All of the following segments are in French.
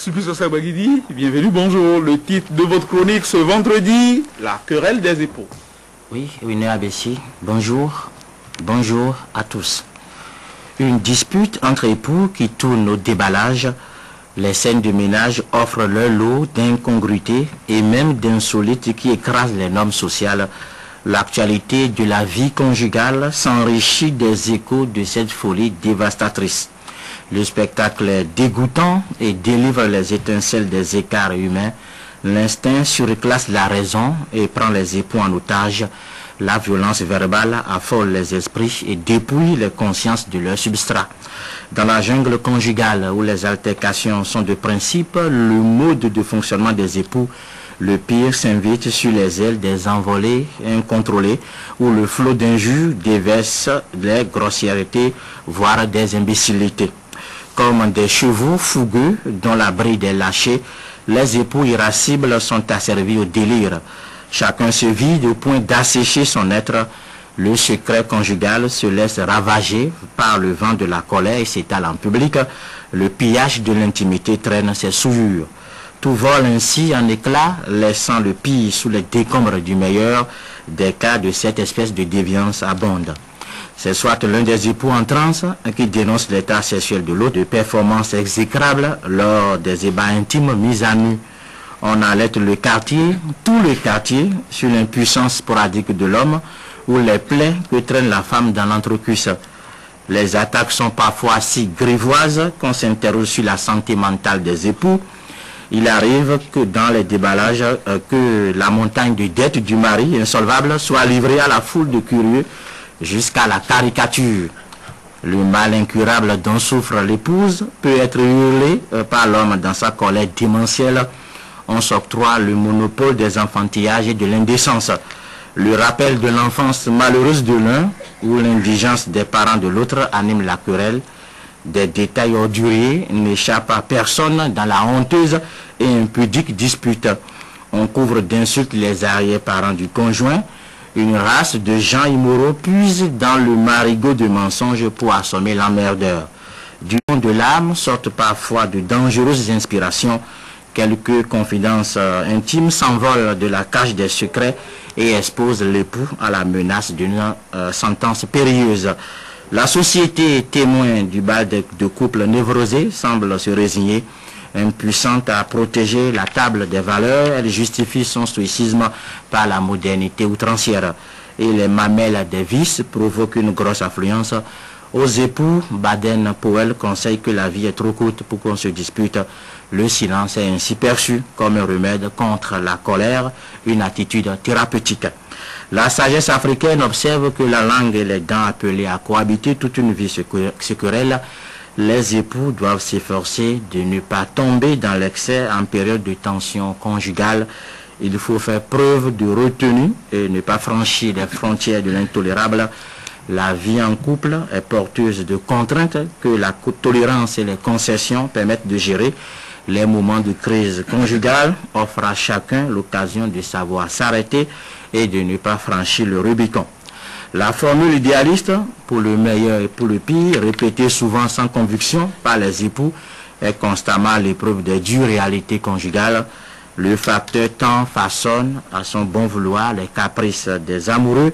Sulpice Sabagidi, bienvenue, bonjour. Le titre de votre chronique ce vendredi, la querelle des époux. Oui, Winner Abessi, bonjour. Bonjour à tous. Une dispute entre époux qui tourne au déballage. Les scènes de ménage offrent leur lot d'incongruités et même d'insolites qui écrasent les normes sociales. L'actualité de la vie conjugale s'enrichit des échos de cette folie dévastatrice. Le spectacle est dégoûtant et délivre les étincelles des écarts humains. L'instinct surclasse la raison et prend les époux en otage. La violence verbale affole les esprits et dépouille les consciences de leur substrat. Dans la jungle conjugale où les altercations sont de principe, le mode de fonctionnement des époux, le pire s'invite sur les ailes des envolées incontrôlées où le flot d'injures déverse des grossièretés, voire des imbécilités. Comme des chevaux fougueux dont la bride est lâchée, les époux irascibles sont asservis au délire. Chacun se vide au point d'assécher son être. Le secret conjugal se laisse ravager par le vent de la colère et s'étale en public. Le pillage de l'intimité traîne ses souillures. Tout vole ainsi en éclats, laissant le pire sous les décombres du meilleur. Des cas de cette espèce de déviance abondent. C'est soit l'un des époux en transe qui dénonce l'état sexuel de l'autre, de performances exécrables lors des ébats intimes mis à nu. On alerte le quartier, tout le quartier, sur l'impuissance sporadique de l'homme ou les plaies que traîne la femme dans l'entrecuisse. Les attaques sont parfois si grivoises qu'on s'interroge sur la santé mentale des époux. Il arrive que dans les déballages, que la montagne de dettes du mari insolvable soit livrée à la foule de curieux jusqu'à la caricature. Le mal incurable dont souffre l'épouse peut être hurlé par l'homme dans sa colère démentielle. On s'octroie le monopole des enfantillages et de l'indécence. Le rappel de l'enfance malheureuse de l'un ou l'indigence des parents de l'autre anime la querelle. Des détails orduriers n'échappent à personne dans la honteuse et impudique dispute. On couvre d'insultes les arrière-parents du conjoint. Une race de gens immoraux puise dans le marigot de mensonges pour assommer l'emmerdeur. Du fond de l'âme sortent parfois de dangereuses inspirations. Quelques confidences intimes s'envolent de la cage des secrets et exposent l'époux à la menace d'une sentence périlleuse. La société, témoin du bal de couples névrosés, semble se résigner. Impuissante à protéger la table des valeurs, elle justifie son stoïcisme par la modernité outrancière. Et les mamelles des vices provoquent une grosse affluence. Aux époux, Baden-Powell conseille que la vie est trop courte pour qu'on se dispute. Le silence est ainsi perçu comme un remède contre la colère, une attitude thérapeutique. La sagesse africaine observe que la langue et les dents appelées à cohabiter toute une vie se querellent. Les époux doivent s'efforcer de ne pas tomber dans l'excès en période de tension conjugale. Il faut faire preuve de retenue et ne pas franchir les frontières de l'intolérable. La vie en couple est porteuse de contraintes que la tolérance et les concessions permettent de gérer. Les moments de crise conjugale offrent à chacun l'occasion de savoir s'arrêter et de ne pas franchir le Rubicon. La formule idéaliste, pour le meilleur et pour le pire, répétée souvent sans conviction par les époux, est constamment l'épreuve des dures réalités conjugales. Le facteur temps façonne à son bon vouloir les caprices des amoureux.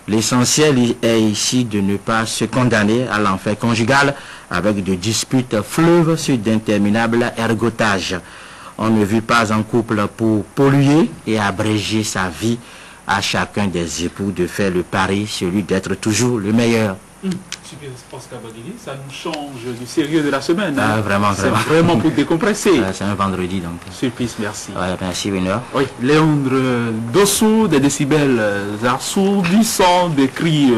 L'essentiel est ici de ne pas se condamner à l'enfer conjugal avec de disputes fleuves sur d'interminables ergotages. On ne vit pas en couple pour polluer et abréger sa vie. À chacun des époux de faire le pari, celui d'être toujours le meilleur. Ça nous change du sérieux de la semaine. Hein. Vraiment, c'est vraiment pour décompresser. C'est un vendredi donc. Sulpice, merci. Merci Winner. Oui, Léandre Dosso, des décibels assourdissants, des cris,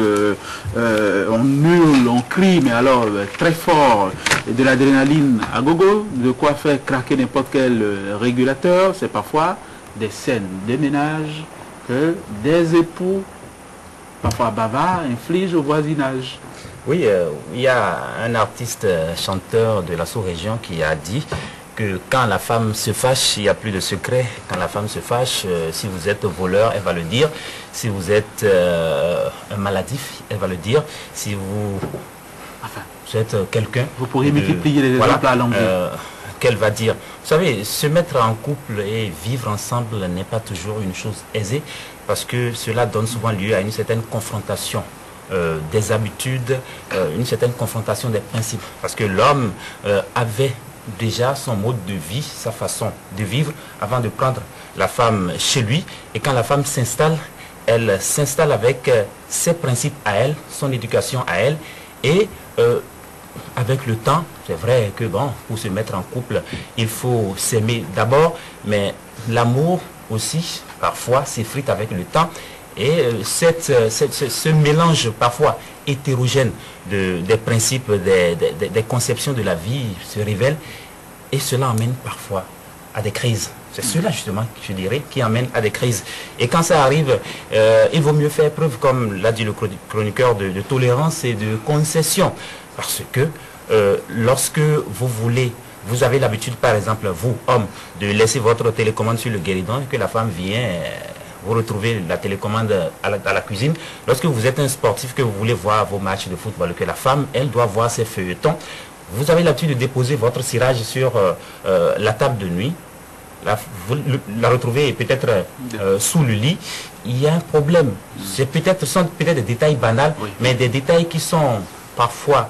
on hurle, on crie, mais alors très fort, et de l'adrénaline à gogo, de quoi faire craquer n'importe quel régulateur. C'est parfois des scènes de ménage que des époux, parfois bavards, infligent au voisinage. Oui, il y a un artiste chanteur de la sous-région qui a dit que quand la femme se fâche, il n'y a plus de secret. Quand la femme se fâche, si vous êtes voleur, elle va le dire. Si vous êtes un maladif, elle va le dire. Si vous Enfin, vous êtes quelqu'un... Vous pourriez multiplier les exemples à l'envie. Qu'elle va dire. Vous savez, se mettre en couple et vivre ensemble n'est pas toujours une chose aisée, parce que cela donne souvent lieu à une certaine confrontation des habitudes, une certaine confrontation des principes. Parce que l'homme avait déjà son mode de vie, sa façon de vivre, avant de prendre la femme chez lui. Et quand la femme s'installe, elle s'installe avec ses principes à elle, son éducation à elle, et avec le temps, c'est vrai que bon, pour se mettre en couple, il faut s'aimer d'abord, mais l'amour aussi, parfois, s'effrite avec le temps. Et ce mélange parfois hétérogène des principes, des conceptions de la vie se révèle, et cela amène parfois à des crises. C'est cela justement, je dirais, qui amène à des crises. Et quand ça arrive, il vaut mieux faire preuve, comme l'a dit le chroniqueur, de tolérance et de concession. Parce que lorsque vous avez l'habitude, par exemple, vous, homme, de laisser votre télécommande sur le guéridon, et que la femme vient, vous retrouvez la télécommande à la cuisine. Lorsque vous êtes un sportif, que vous voulez voir vos matchs de football, que la femme, elle doit voir ses feuilletons, vous avez l'habitude de déposer votre cirage sur la table de nuit. Vous la retrouvez peut-être sous le lit. Il y a un problème. Ce sont peut-être des détails banals, oui, mais des détails qui sont parfois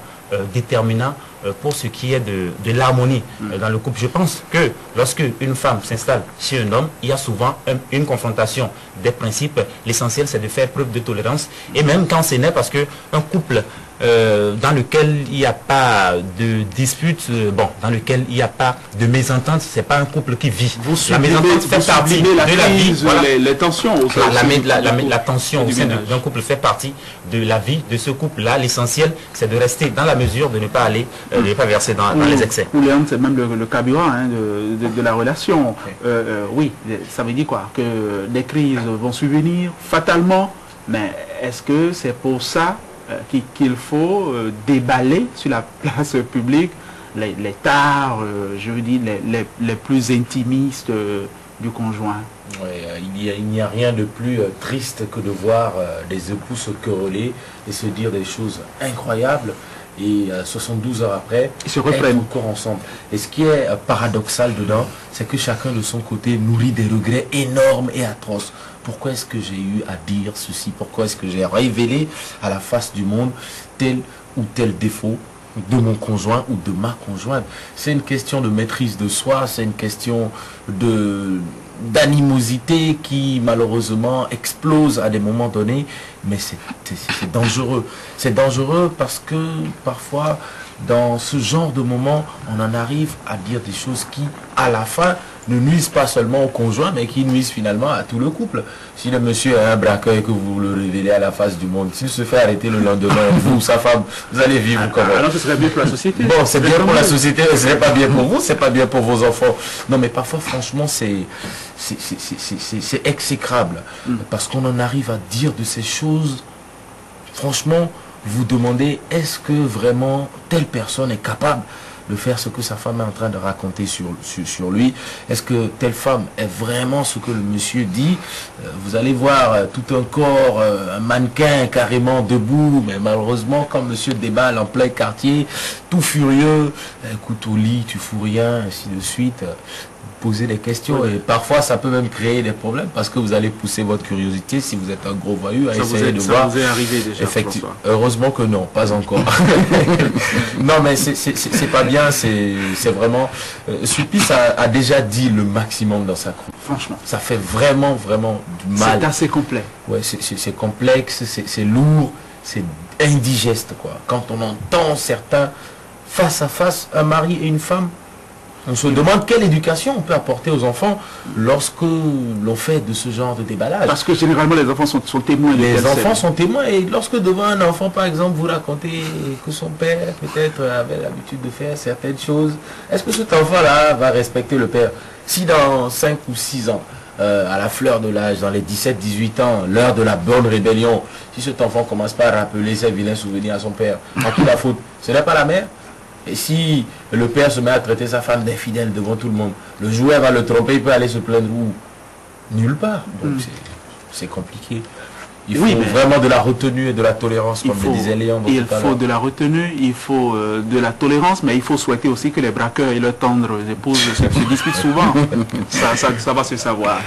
déterminants pour ce qui est de l'harmonie dans le couple. Je pense que lorsque une femme s'installe chez un homme, il y a souvent une confrontation des principes. L'essentiel, c'est de faire preuve de tolérance. Et même quand c'est né, parce qu'un couple dans lequel il n'y a pas de dispute, dans lequel il n'y a pas de mésentente, c'est pas un couple qui vit. La mésentente fait partie de la vie, voilà. Les tensions. La tension au sein d'un couple fait partie de la vie de ce couple-là. L'essentiel, c'est de rester dans la mesure de ne pas aller, de ne pas verser dans les excès. Pour Léon, c'est même le carburant de la relation. Oui, ça veut dire quoi? Que des crises vont survenir fatalement, mais est-ce que c'est pour ça qu'il faut déballer sur la place publique les tares, je veux dire, les plus intimistes du conjoint? Oui, il n'y a rien de plus triste que de voir des époux se quereller et se dire des choses incroyables, et 72 heures après, ils se reprennent encore ensemble. Et ce qui est paradoxal dedans, c'est que chacun de son côté nourrit des regrets énormes et atroces. Pourquoi est-ce que j'ai eu à dire ceci? Pourquoi est-ce que j'ai révélé à la face du monde tel ou tel défaut de mon conjoint ou de ma conjointe? C'est une question de maîtrise de soi, c'est une question d'animosité qui malheureusement explose à des moments donnés, mais c'est dangereux. C'est dangereux parce que parfois, dans ce genre de moment, on en arrive à dire des choses qui, à la fin, ne nuisent pas seulement au conjoint, mais qui nuisent finalement à tout le couple. Si le monsieur a un braqueur et que vous le révélez à la face du monde, s'il se fait arrêter le lendemain, vous, sa femme, vous allez vivre comment? Alors ce serait bien pour la société. Bon, c'est bien pour la société, mais ce n'est pas bien pour vous, c'est pas bien pour vos enfants. Non, mais parfois, franchement, c'est exécrable. Parce qu'on en arrive à dire de ces choses. Franchement, vous demandez, est-ce que vraiment telle personne est capable de faire ce que sa femme est en train de raconter sur lui? Est-ce que telle femme est vraiment ce que le monsieur dit? Vous allez voir tout un corps, un mannequin carrément debout, mais malheureusement, quand monsieur déballe en plein quartier, tout furieux, écoute, au lit, tu fous rien, ainsi de suite. Poser des questions, et parfois ça peut même créer des problèmes parce que vous allez pousser votre curiosité si vous êtes un gros voyou à essayer de voir. Ça vous est arrivé déjà? Effectivement. Heureusement que non, pas encore. Non, mais c'est pas bien, c'est vraiment... Sulpice a déjà dit le maximum dans sa chronique. Franchement. Ça fait vraiment du mal. C'est assez complet. Ouais, c'est complexe, c'est lourd, c'est indigeste, quoi. Quand on entend certains face à face, un mari et une femme, on se demande quelle éducation on peut apporter aux enfants lorsque l'on fait de ce genre de déballage. Parce que généralement les enfants sont témoins. Les enfants sont témoins, et lorsque devant un enfant par exemple vous racontez que son père peut-être avait l'habitude de faire certaines choses, est-ce que cet enfant-là va respecter le père? Si dans 5 ou 6 ans, à la fleur de l'âge, dans les 17-18 ans, l'heure de la bonne rébellion, si cet enfant commence pas à rappeler ses vilains souvenirs à son père, à qui la faute? Ce n'est pas la mère? Et si le père se met à traiter sa femme d'infidèle devant tout le monde, le joueur va le tromper, il peut aller se plaindre où? Nulle part. Donc c'est compliqué. Il faut vraiment de la retenue et de la tolérance, comme le disait Léon. Il faut de la retenue, il faut de la tolérance, mais il faut souhaiter aussi que les braqueurs et leurs tendres épouses se disputent souvent. Ça va se savoir.